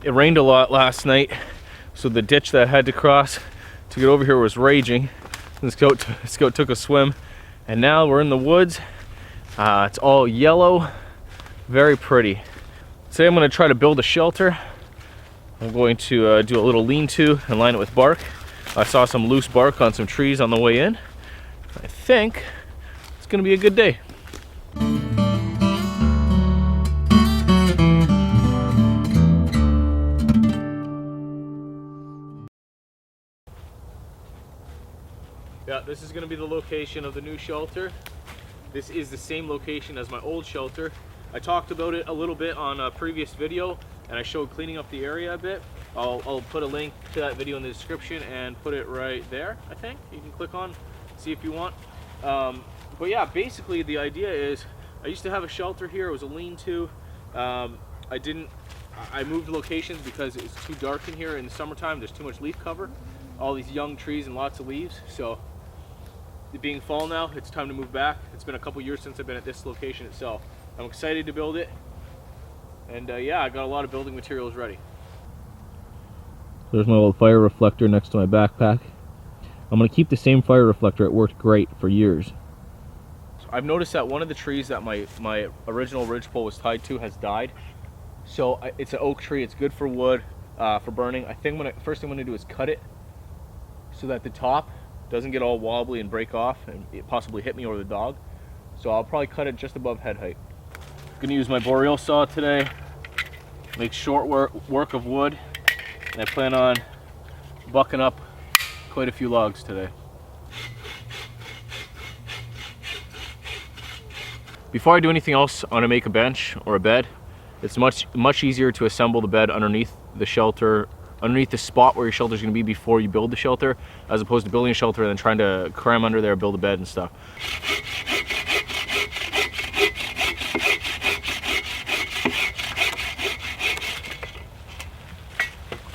It rained a lot last night, so the ditch that I had to cross to get over here was raging. This goat took a swim, and now we're in the woods. It's all yellow, very pretty. Today I'm going to try to build a shelter. I'm going to do a little lean-to and line it with bark. I saw some loose bark on some trees on the way in. I think it's going to be a good day. Yeah, this is going to be the location of the new shelter. This is the same location as my old shelter. I talked about it a little bit on a previous video, and I showed cleaning up the area a bit. I'll put a link to that video in the description and put it right there, I think. You can click on, see if you want. But yeah, basically the idea is, I used to have a shelter here. It was a lean-to. I moved locations because it's too dark in here in the summertime. There's too much leaf cover. All these young trees and lots of leaves. So it being fall now, it's time to move back. It's been a couple years since I've been at this location itself. I'm excited to build it. And yeah, I got a lot of building materials ready. There's my old fire reflector next to my backpack. I'm going to keep the same fire reflector. It worked great for years. So I've noticed that one of the trees that my original ridgepole was tied to has died. So it's an oak tree. It's good for wood, for burning. I think first thing I'm going to do is cut it so that the top doesn't get all wobbly and break off and possibly hit me or the dog. So I'll probably cut it just above head height. I'm going to use my boreal saw today. Make short work of wood. And I plan on bucking up quite a few logs today. Before I do anything else, I want to make a bench or a bed. It's much easier to assemble the bed underneath the shelter, underneath the spot where your shelter is going to be before you build the shelter, as opposed to building a shelter and then trying to cram under there, build a bed and stuff.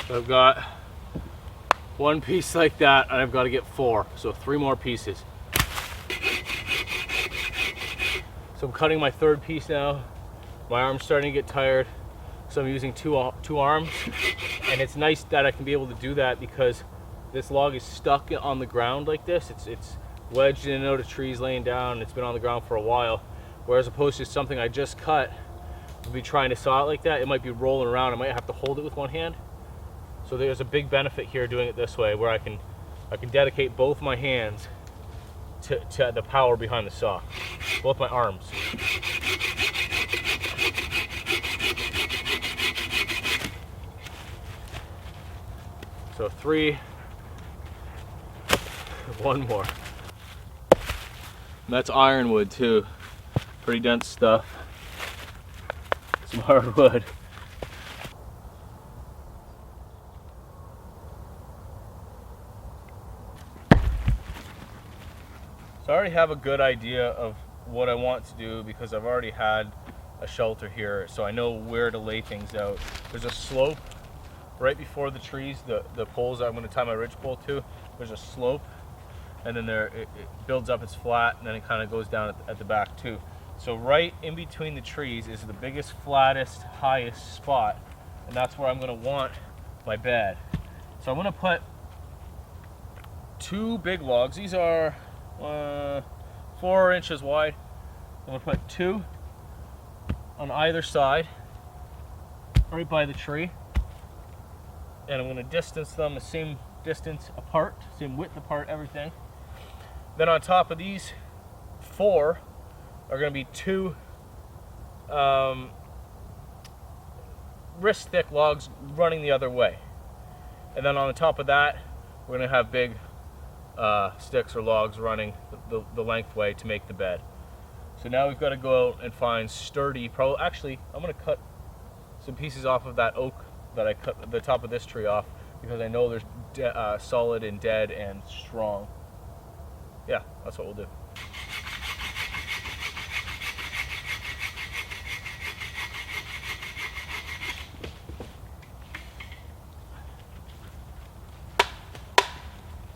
So I've got one piece like that, and I've got to get 4, so 3 more pieces. So I'm cutting my 3rd piece now. My arm's starting to get tired, so I'm using two arms, and it's nice that I can be able to do that because this log is stuck on the ground like this. It's wedged in and out of trees laying down, and it's been on the ground for a while, whereas opposed to something I just cut, I'll be trying to saw it like that, it might be rolling around. I might have to hold it with one hand. So there's a big benefit here doing it this way, where I can dedicate both my hands to the power behind the saw, both my arms. So 3, 1 more. And that's ironwood too, pretty dense stuff, some hardwood. So I already have a good idea of what I want to do because I've already had a shelter here, so I know where to lay things out. There's a slope right before the trees, the poles that I'm going to tie my ridgepole to. There's a slope, and then it builds up, it's flat, and then it kind of goes down at the back too. So right in between the trees is the biggest, flattest, highest spot, and that's where I'm going to want my bed. So I'm going to put 2 big logs. These are 4 inches wide. I'm going to put 2 on either side, right by the tree. And I'm going to distance them the same distance apart, same width apart, everything. Then on top of these 4 are going to be 2 wrist thick logs running the other way. And then on the top of that, we're going to have big sticks or logs running the length way to make the bed. So now we've got to go out and find sturdy, actually I'm going to cut some pieces off of that oak that I cut the top of this tree off because I know there's solid and dead and strong. Yeah, that's what we'll do.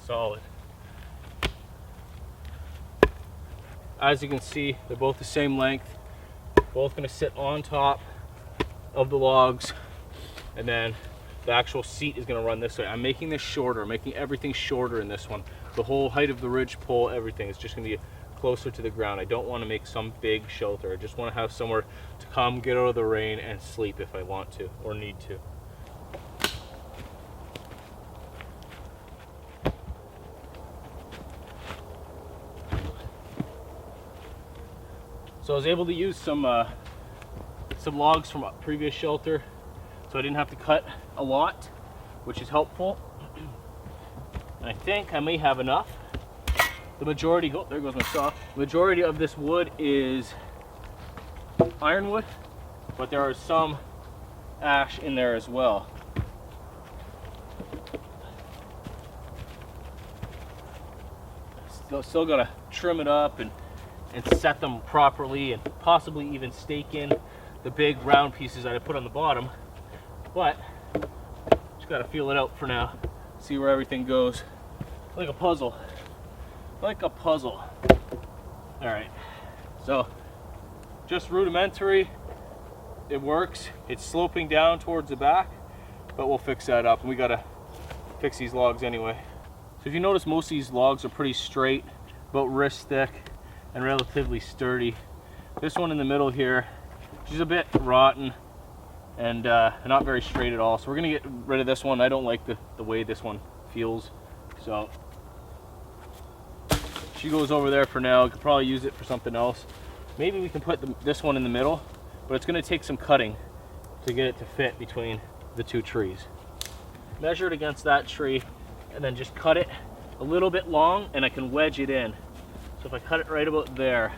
Solid. As you can see, they're both the same length, both going to sit on top of the logs. and then the actual seat is going to run this way. I'm making this shorter, I'm making everything shorter in this one. The whole height of the ridgepole, everything is just going to be closer to the ground. I don't want to make some big shelter. I just want to have somewhere to come, get out of the rain, and sleep if I want to or need to. So I was able to use some logs from a previous shelter, so I didn't have to cut a lot, which is helpful. And I think I may have enough. The majority, oh, there goes my saw. The majority of this wood is ironwood, but there are some ash in there as well. Still gotta trim it up and set them properly, and possibly even stake in the big round pieces that I put on the bottom. But just gotta feel it out for now, see where everything goes. Like a puzzle. Like a puzzle. All right, so just rudimentary. It works. It's sloping down towards the back, but we'll fix that up, and we gotta fix these logs anyway. So if you notice, most of these logs are pretty straight, about wrist thick, and relatively sturdy. This one in the middle here, she's a bit rotten and not very straight at all. So we're gonna get rid of this one. I don't like the way this one feels. So she goes over there for now. I could probably use it for something else. Maybe we can put this one in the middle, but it's gonna take some cutting to get it to fit between the two trees. Measure it against that tree and then just cut it a little bit long, and I can wedge it in. So if I cut it right about there,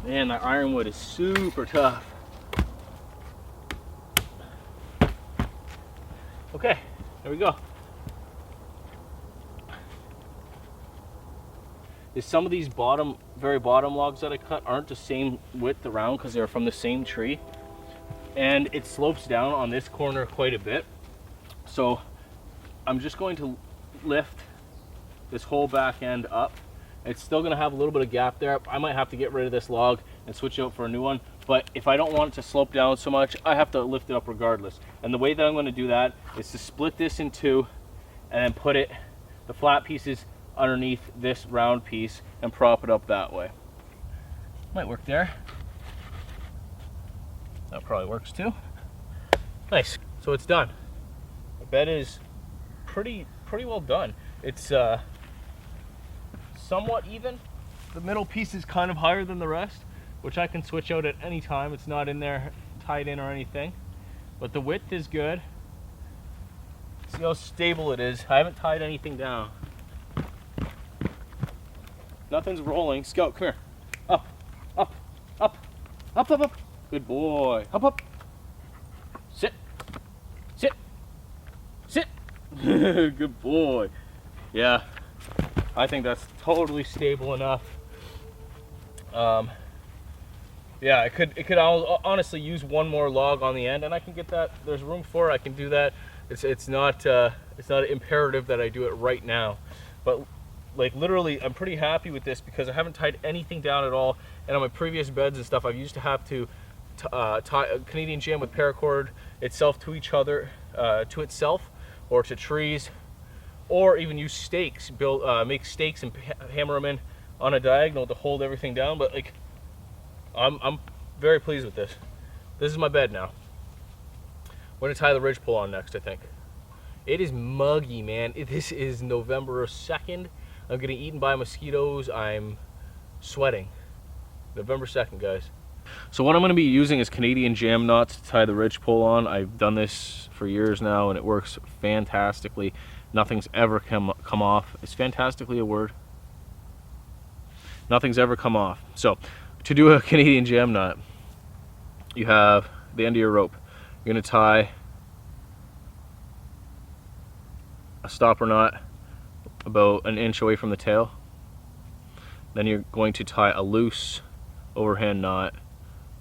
man, that ironwood is super tough. Okay, there we go. Some of these very bottom logs that I cut aren't the same width around because they're from the same tree, and it slopes down on this corner quite a bit. So I'm just going to lift this whole back end up. It's still going to have a little bit of gap there. I might have to get rid of this log and switch out for a new one, but if I don't want it to slope down so much, I have to lift it up regardless. And the way that I'm going to do that is to split this in two and then put the flat pieces underneath this round piece and prop it up that way. Might work there. That probably works too. Nice. So it's done. The bed is pretty well done. It's somewhat even. The middle piece is kind of higher than the rest, which I can switch out at any time. It's not in there tied in or anything, but the width is good. See how stable it is. I haven't tied anything down. Nothing's rolling. Scout, come here. Up, up, up, up, up, up. Good boy. Up, up. Sit, sit, sit. Good boy. Yeah, I think that's totally stable enough. Yeah, it could honestly use one more log on the end, and I can get that. There's room for it. I can do that. It's not imperative that I do it right now, but like literally I'm pretty happy with this because I haven't tied anything down at all. And on my previous beds and stuff, I've used to have to tie a Canadian jam with paracord itself to each other, to itself or to trees, or even use stakes, make stakes and hammer them in on a diagonal to hold everything down. But like I'm very pleased with this. This is my bed now. We're gonna tie the ridgepole on next, I think. It is muggy, man. This is November 2nd. I'm getting eaten by mosquitoes. I'm sweating. November 2nd, guys. So what I'm going to be using is Canadian jam knots to tie the ridgepole on. I've done this for years now, and it works fantastically. Nothing's ever come off. Is fantastically a word? Nothing's ever come off. So to do a Canadian jam knot, you have the end of your rope. You're going to tie a stopper knot about an inch away from the tail. Then you're going to tie a loose overhand knot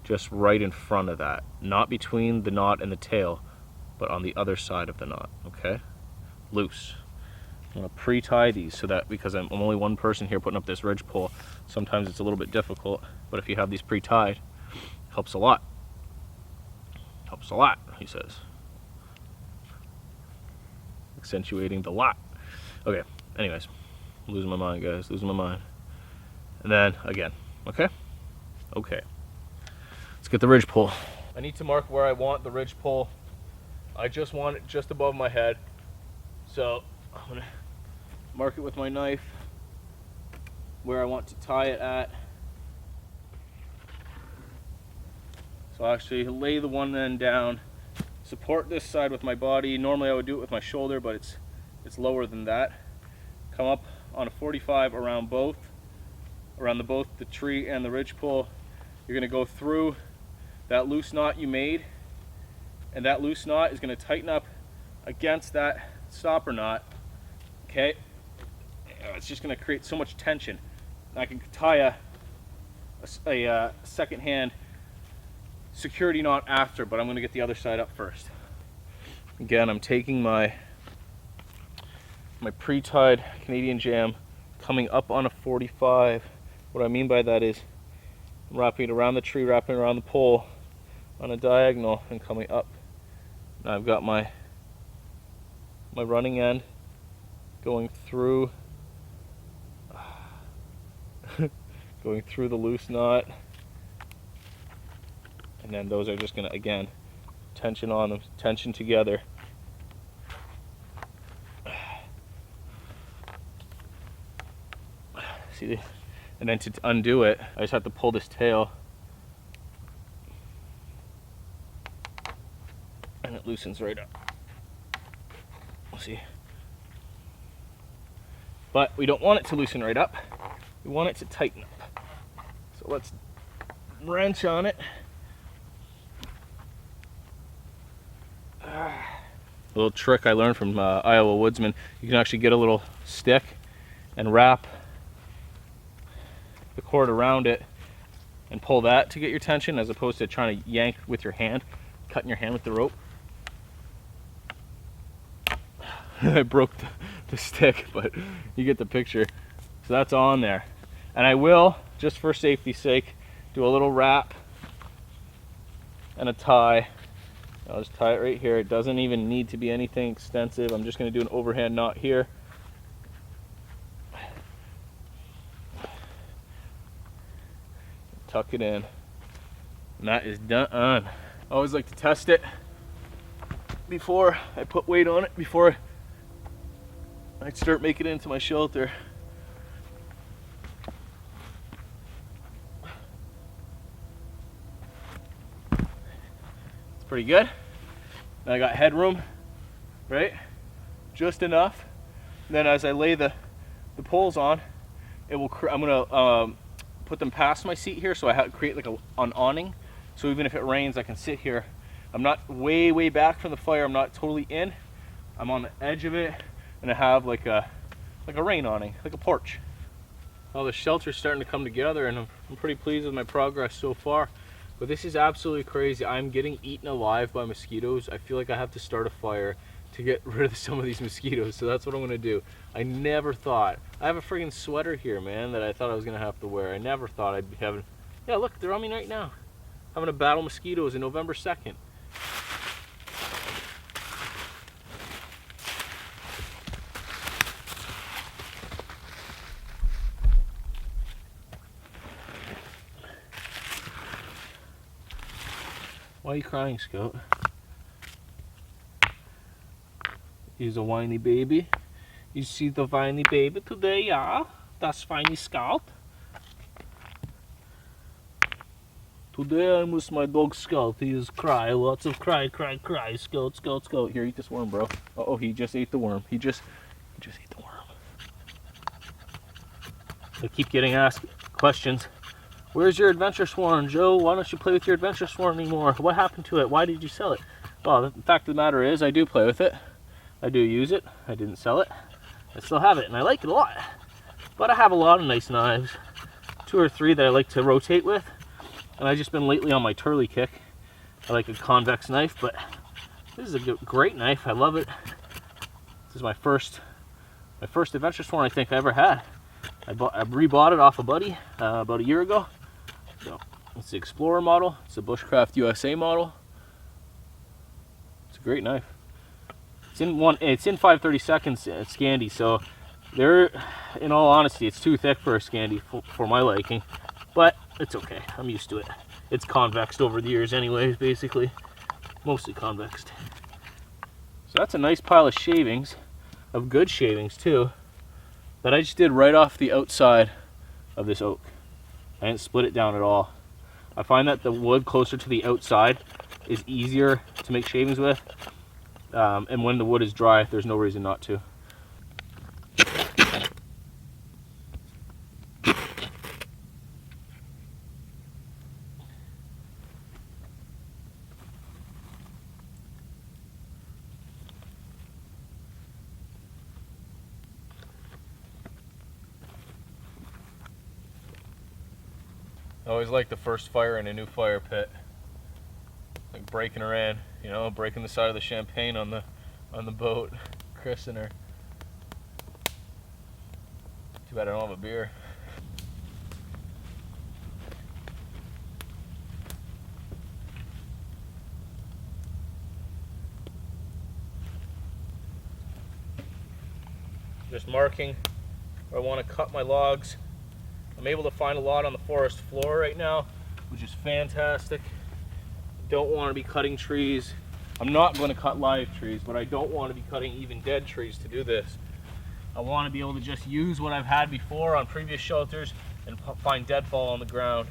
just right in front of that, not between the knot and the tail, but on the other side of the knot. Okay, loose. I'm going to pre-tie these so that, because I'm only one person here putting up this ridgepole, sometimes it's a little bit difficult, but if you have these pre-tied, helps a lot. Helps a lot, he says. Accentuating the lot. Okay, anyways, losing my mind, guys, losing my mind. And then again, okay? Okay. Let's get the ridgepole. I need to mark where I want the ridgepole. I just want it just above my head. So I'm gonna mark it with my knife where I want to tie it at. So I'll actually lay the one end down, support this side with my body. Normally I would do it with my shoulder, but it's lower than that. Come up on a 45 around both the tree and the ridgepole. You're gonna go through that loose knot you made, and that loose knot is gonna tighten up against that stopper knot, okay? It's just gonna create so much tension. I can tie a second hand security knot after, but I'm gonna get the other side up first. Again, I'm taking my pre-tied Canadian jam, coming up on a 45. What I mean by that is I'm wrapping it around the tree, wrapping it around the pole on a diagonal and coming up. Now I've got my running end going through going through the loose knot, and then those are just gonna, again, tension on them, tension together. See, and then to undo it, I just have to pull this tail, and it loosens right up. See, but we don't want it to loosen right up. We want it to tighten up. So let's wrench on it. A little trick I learned from Iowa woodsman: you can actually get a little stick and wrap the cord around it and pull that to get your tension, as opposed to trying to yank with your hand, cutting your hand with the rope. I broke the stick, but you get the picture. So that's on there. And I will, just for safety's sake, do a little wrap and a tie. I'll just tie it right here. It doesn't even need to be anything extensive. I'm just going to do an overhand knot here. Tuck it in. And that is done. I always like to test it before I put weight on it, before I start making it into my shelter. It's pretty good. And I got headroom, right? Just enough. And then as I lay the poles on, it will. I'm gonna put them past my seat here, so I have create like an awning. So even if it rains, I can sit here. I'm not way back from the fire. I'm not totally in. I'm on the edge of it, and I have like a rain awning, like a porch. Well, the shelter's starting to come together, and I'm pretty pleased with my progress so far. But this is absolutely crazy. I'm getting eaten alive by mosquitoes. I feel like I have to start a fire to get rid of some of these mosquitoes, so that's what I'm gonna do. I never thought. I have a friggin' sweater here, man, that I thought I was gonna have to wear. I never thought I'd be having, yeah, look, they're on me right now. Having to battle mosquitoes in November 2nd. Why are you crying, Scout? He's a whiny baby. You see the whiny baby today, yeah? That's whiny Scout. Today I'm with my dog Scout. He is cry, lots of cry, Scout, Scout, Scout. Here, eat this worm, bro. Uh-oh, he just ate the worm. He just ate the worm. I keep getting asked questions. Where's your adventure swarm, Joe? Why don't you play with your adventure swarm anymore? What happened to it? Why did you sell it? Well, the fact of the matter is, I do play with it. I do use it. I didn't sell it. I still have it, and I like it a lot. But I have a lot of nice knives. 2 or 3 that I like to rotate with. And I've just been lately on my Turley kick. I like a convex knife, but this is a great knife. I love it. It's is my first adventure sporn I think I ever had. I rebought it off a buddy about a year ago. So it's the Explorer model. It's a Bushcraft USA model. It's a great knife. It's in 5/32 Scandi, so there, in all honesty, it's too thick for a Scandi for my liking, but it's okay. I'm used to it. It's convexed over the years anyways, basically. Mostly convexed. So that's a nice pile of shavings, of good shavings too, that I just did right off the outside of this oak. I didn't split it down at all. I find that the wood closer to the outside is easier to make shavings with, and when the wood is dry, there's no reason not to. I always like the first fire in a new fire pit. Like breaking her in, you know, breaking the side of the champagne on the boat, christen her. Too bad I don't have a beer. Just marking where I want to cut my logs. I'm able to find a lot on the forest floor right now, which is fantastic. Don't want to be cutting trees. I'm not going to cut live trees, but I don't want to be cutting even dead trees to do this. I want to be able to just use what I've had before on previous shelters and find deadfall on the ground.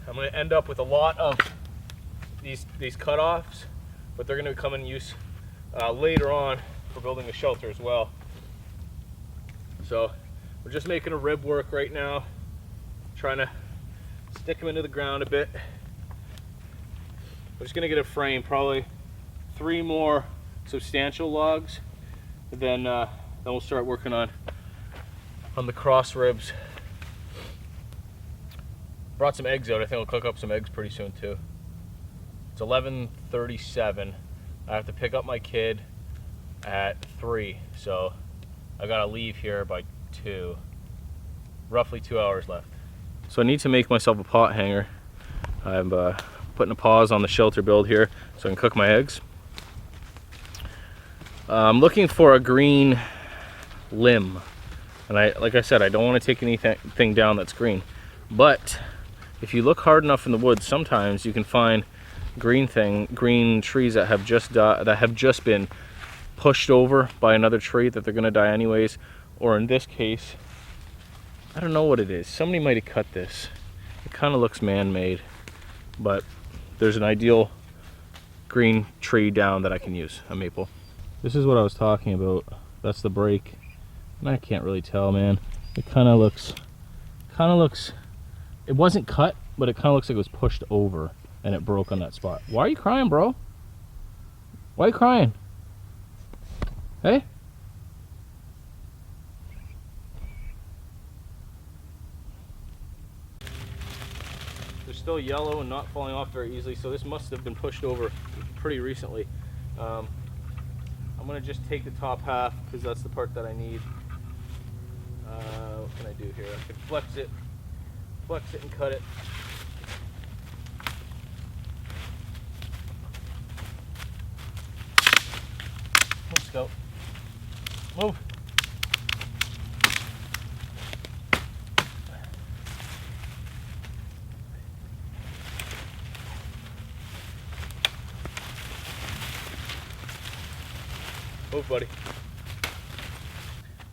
I'm going to end up with a lot of these cutoffs, but they're going to come in use later on for building a shelter as well. So we're just making a rib work right now, trying to stick them into the ground a bit. We're just gonna get a frame, probably 3 more substantial logs, and then we'll start working on the cross ribs. Brought some eggs out. I think I'll cook up some eggs pretty soon too. It's 11:37. I have to pick up my kid at 3, so I gotta leave here by 2. Roughly 2 hours left. So I need to make myself a pot hanger. I'm putting a pause on the shelter build here so I can cook my eggs. I'm looking for a green limb, and like I said, I don't want to take anything down that's green, but if you look hard enough in the woods, sometimes you can find green trees that have just been pushed over by another tree that they're going to die anyways, or in this case, I don't know what it is. Somebody might have cut this. It kind of looks man-made, but there's an ideal green tree down that I can use, a maple. This is what I was talking about. That's the break, and I can't really tell, man. It kind of looks, it wasn't cut, but it kind of looks like it was pushed over and it broke on that spot. Why are you crying, bro? Why are you crying? Hey? They're still yellow and not falling off very easily, so this must have been pushed over pretty recently. I'm going to just take the top half because that's the part that I need. What can I do here? I can flex it and cut it. Move, Scout. Move. Move, buddy.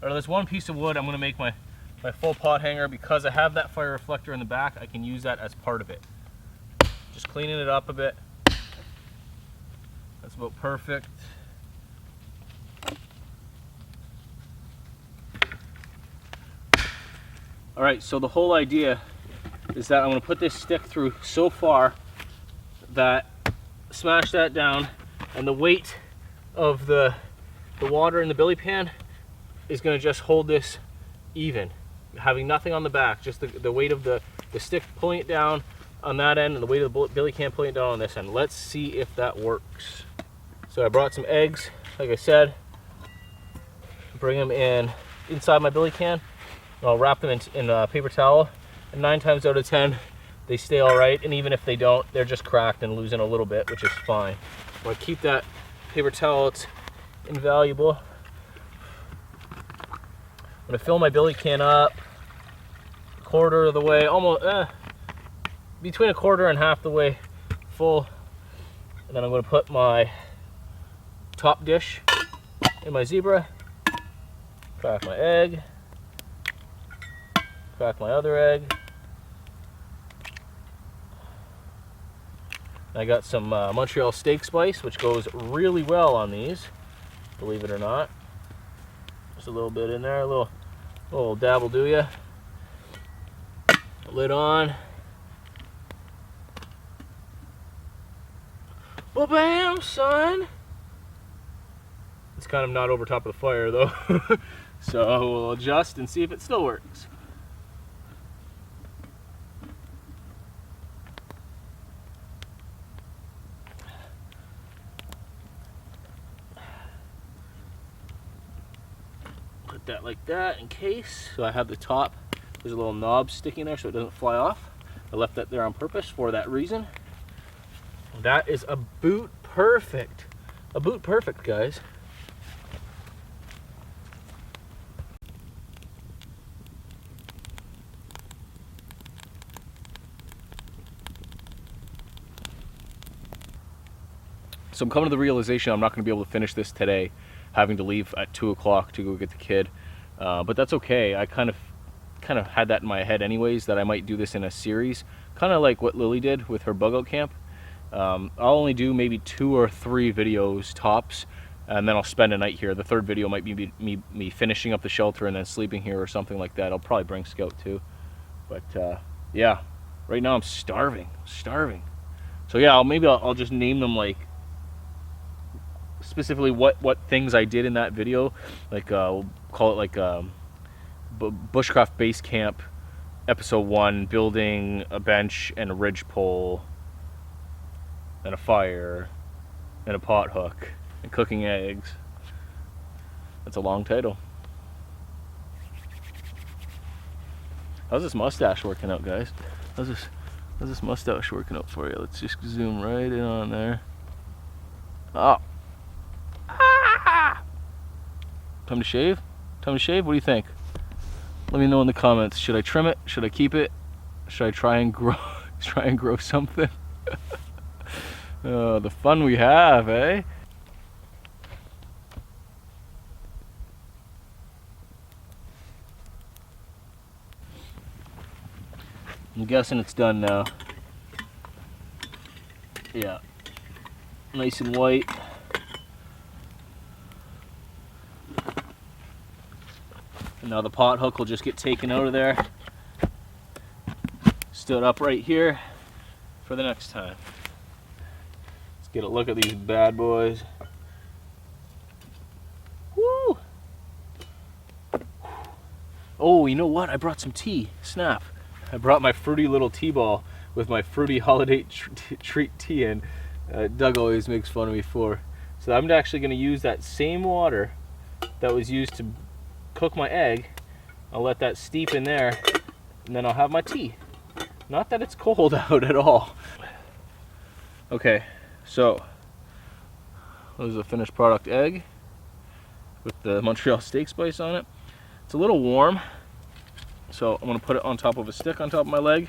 All right, there's one piece of wood I'm going to make my full pot hanger. Because I have that fire reflector in the back, I can use that as part of it. Just cleaning it up a bit. That's about perfect. All right, so the whole idea is that I'm going to put this stick through so far that smash that down, and the weight of the water in the billy pan is going to just hold this even, having nothing on the back, just the weight of the stick pulling it down, on that end and the weight of the billy can, putting it down on this end. Let's see if that works. So I brought some eggs, like I said, bring them in inside my billy can. I'll wrap them in a paper towel, and 9 times out of 10 they stay all right, and even if they don't, they're just cracked and losing a little bit, which is fine. I'm gonna keep that paper towel, it's invaluable. I'm gonna fill my billy can up a quarter of the way, almost between a quarter and half the way full, and then I'm gonna put my top dish in my zebra, crack my egg, crack my other egg. I got some Montreal steak spice, which goes really well on these, believe it or not. Just a little bit in there, a little dab will do ya. Lid on. Well, bam, son. It's kind of not over top of the fire though, so we'll adjust and see if it still works. That like that in case. So I have the top, there's a little knob sticking there so it doesn't fly off. I left that there on purpose for that reason. That is a boot perfect. A boot perfect, guys. So I'm coming to the realization I'm not going to be able to finish this today, having to leave at 2 o'clock to go get the kid, but that's okay. I kind of had that in my head anyways, that I might do this in a series, kind of like what Lily did with her bug out camp. I'll only do maybe 2 or 3 videos tops, and then I'll spend a night here. The third video might be me finishing up the shelter and then sleeping here or something like that. I'll probably bring Scout too, but yeah, right now I'm starving. So yeah, maybe I'll just name them like specifically what things I did in that video, like we'll call it like Bushcraft Basecamp episode 1, building a bench and a ridgepole and a fire and a pot hook and cooking eggs. That's a long title. How's this mustache working out, guys? How's this mustache working out for you? Let's just zoom right in on there. Oh. Time to shave? Time to shave? What do you think? Let me know in the comments. Should I trim it? Should I keep it? Should I try and grow something? Oh, the fun we have, eh? I'm guessing it's done now. Yeah. Nice and white. And now the pot hook will just get taken out of there, stood up right here for the next time. Let's get a look at these bad boys. Woo! Oh, you know what? I brought some tea. Snap. I brought my fruity little tea ball with my fruity holiday treat tea in. Doug always makes fun of me for. So I'm actually going to use that same water that was used to cook my egg. I'll let that steep in there, and then I'll have my tea. Not that it's cold out at all. Okay, so this is a finished product egg with the Montreal steak spice on it. It's a little warm, so I'm going to put it on top of a stick on top of my leg,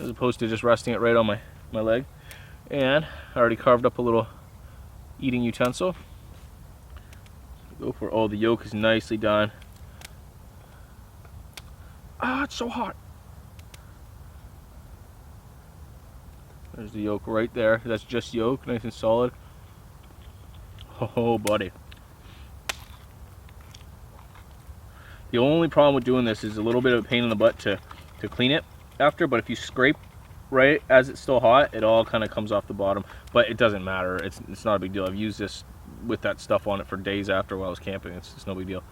as opposed to just resting it right on my leg. And I already carved up a little eating utensil. Go for, oh, the yolk is nicely done. Ah, it's so hot. There's the yolk right there. That's just yolk, nice and solid. Oh, buddy. The only problem with doing this is a little bit of a pain in the butt to clean it after, but if you scrape right as it's still hot, it all kind of comes off the bottom. But it doesn't matter. It's not a big deal. I've used this with that stuff on it for days after while I was camping. It's no big deal.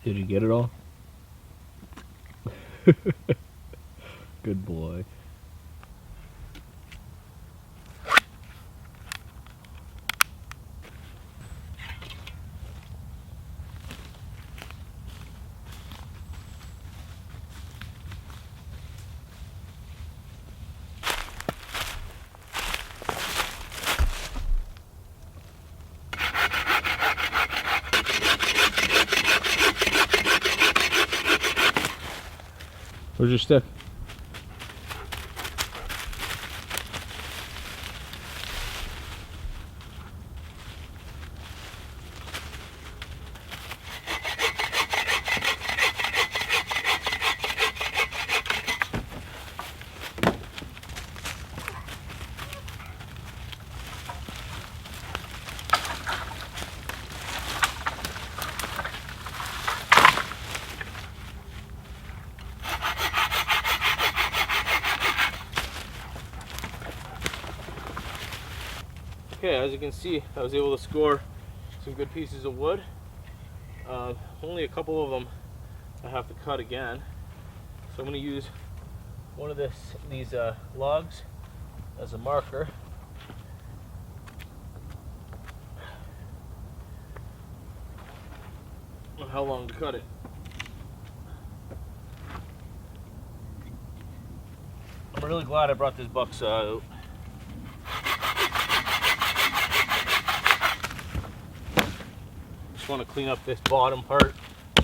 Did you get it all? Good boy. Where's your stick? Okay, as you can see, I was able to score some good pieces of wood. Only a couple of them I have to cut again. So I'm going to use one of these logs as a marker. How long to cut it. I'm really glad I brought this buck saw out. Just want to clean up this bottom part.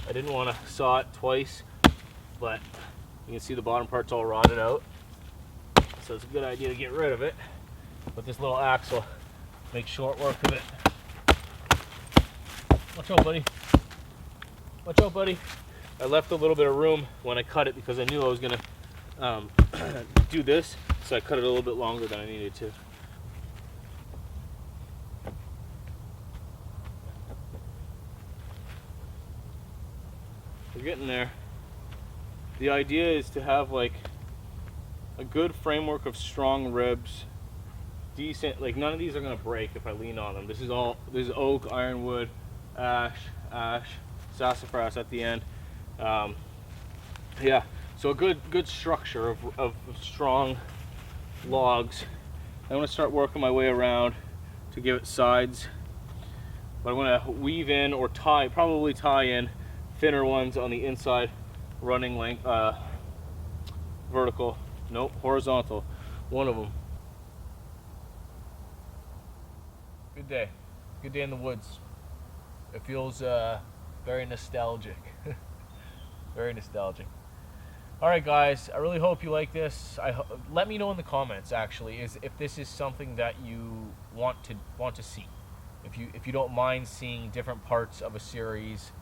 I didn't want to saw it twice, but you can see the bottom part's all rotted out. So it's a good idea to get rid of it. But this little axe will make short work of it. Watch out, buddy. Watch out, buddy. I left a little bit of room when I cut it because I knew I was going to do this, so I cut it a little bit longer than I needed to. We're getting there. The idea is to have like a good framework of strong ribs, decent, like none of these are going to break if I lean on them. This is oak, ironwood, ash, sassafras at the end. Yeah, so a good structure of strong logs. I'm going to start working my way around to give it sides, but I'm going to weave in or probably tie in thinner ones on the inside, running length, vertical, nope, horizontal, one of them. Good day in the woods. It feels very nostalgic. Very nostalgic. All right, guys, I really hope you like this. Let me know in the comments, actually, if this is something that you want to see. If you don't mind seeing different parts of a series.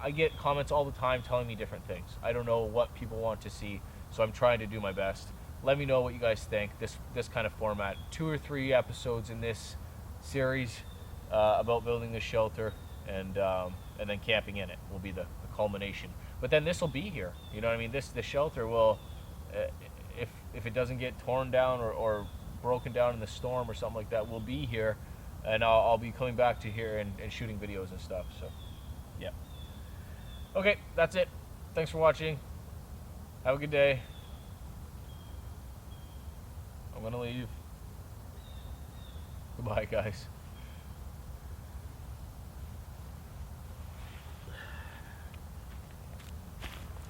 I get comments all the time telling me different things. I don't know what people want to see, so I'm trying to do my best. Let me know what you guys think. This kind of format, 2 or 3 episodes in this series about building this shelter, and then camping in it will be the culmination. But then this will be here. You know what I mean? The shelter will, if it doesn't get torn down or broken down in the storm or something like that, will be here, and I'll be coming back to here and shooting videos and stuff. So, yeah. Okay, that's it. Thanks for watching. Have a good day. I'm gonna leave. Goodbye, guys.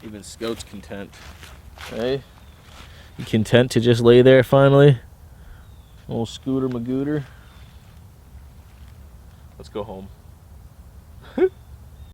Even Scout's content. Hey? You content to just lay there finally? Old Scooter Magooter. Let's go home.